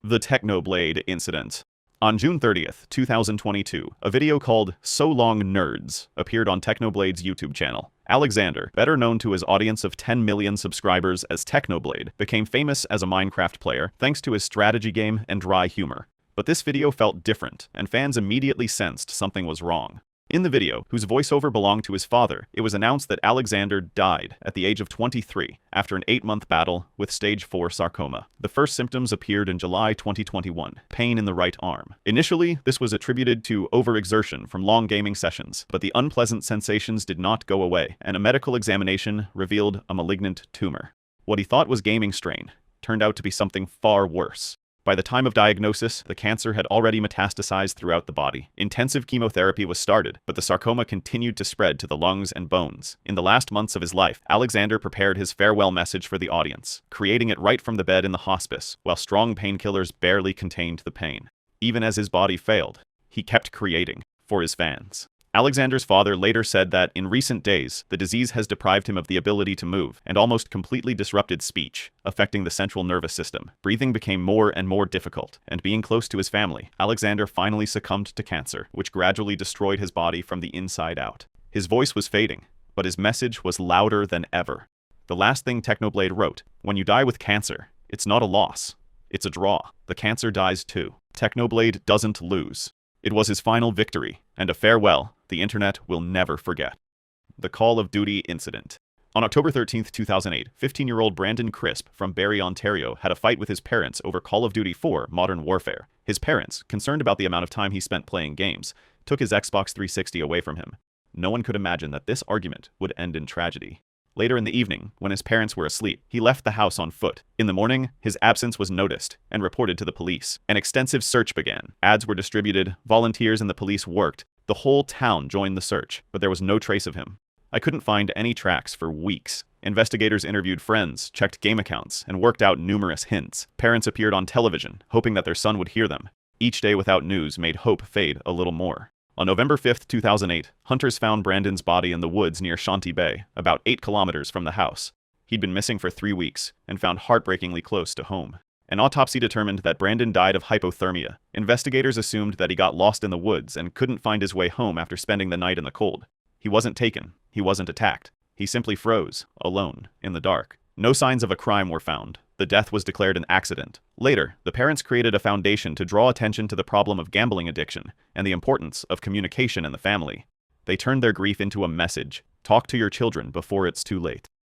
The Technoblade Incident. On June 30th, 2022, a video called "So Long Nerds" appeared on Technoblade's YouTube channel. Alexander, better known to his audience of 10 million subscribers as Technoblade, became famous as a Minecraft player thanks to his strategy game and dry humor. But this video felt different, and fans immediately sensed something was wrong. In the video, whose voiceover belonged to his father, it was announced that Alexander died at the age of 23 after an 8-month battle with stage 4 sarcoma. The first symptoms appeared in July 2021, pain in the right arm. Initially, this was attributed to overexertion from long gaming sessions, but the unpleasant sensations did not go away, and a medical examination revealed a malignant tumor. What he thought was gaming strain turned out to be something far worse. By the time of diagnosis, the cancer had already metastasized throughout the body. Intensive chemotherapy was started, but the sarcoma continued to spread to the lungs and bones. In the last months of his life, Alexander prepared his farewell message for the audience, creating it right from the bed in the hospice, while strong painkillers barely contained the pain. Even as his body failed, he kept creating for his fans. Alexander's father later said that, in recent days, the disease has deprived him of the ability to move and almost completely disrupted speech, affecting the central nervous system. Breathing became more and more difficult, and being close to his family, Alexander finally succumbed to cancer, which gradually destroyed his body from the inside out. His voice was fading, but his message was louder than ever. The last thing Technoblade wrote: "When you die with cancer, it's not a loss, it's a draw. The cancer dies too." Technoblade doesn't lose. It was his final victory, and a farewell the internet will never forget. The Call of Duty Incident. On October 13, 2008, 15-year-old Brandon Crisp from Barrie, Ontario, had a fight with his parents over Call of Duty 4 Modern Warfare. His parents, concerned about the amount of time he spent playing games, took his Xbox 360 away from him. No one could imagine that this argument would end in tragedy. Later in the evening, when his parents were asleep, he left the house on foot. In the morning, his absence was noticed and reported to the police. An extensive search began. Ads were distributed, volunteers and the police worked. The whole town joined the search, but there was no trace of him. I couldn't find any tracks for weeks. Investigators interviewed friends, checked game accounts, and worked out numerous hints. Parents appeared on television, hoping that their son would hear them. Each day without news made hope fade a little more. On November 5, 2008, hunters found Brandon's body in the woods near Shanty Bay, about 8 kilometers from the house. He'd been missing for 3 weeks, and found heartbreakingly close to home. An autopsy determined that Brandon died of hypothermia. Investigators assumed that he got lost in the woods and couldn't find his way home after spending the night in the cold. He wasn't taken. He wasn't attacked. He simply froze, alone, in the dark. No signs of a crime were found. The death was declared an accident. Later, the parents created a foundation to draw attention to the problem of gambling addiction and the importance of communication in the family. They turned their grief into a message: talk to your children before it's too late.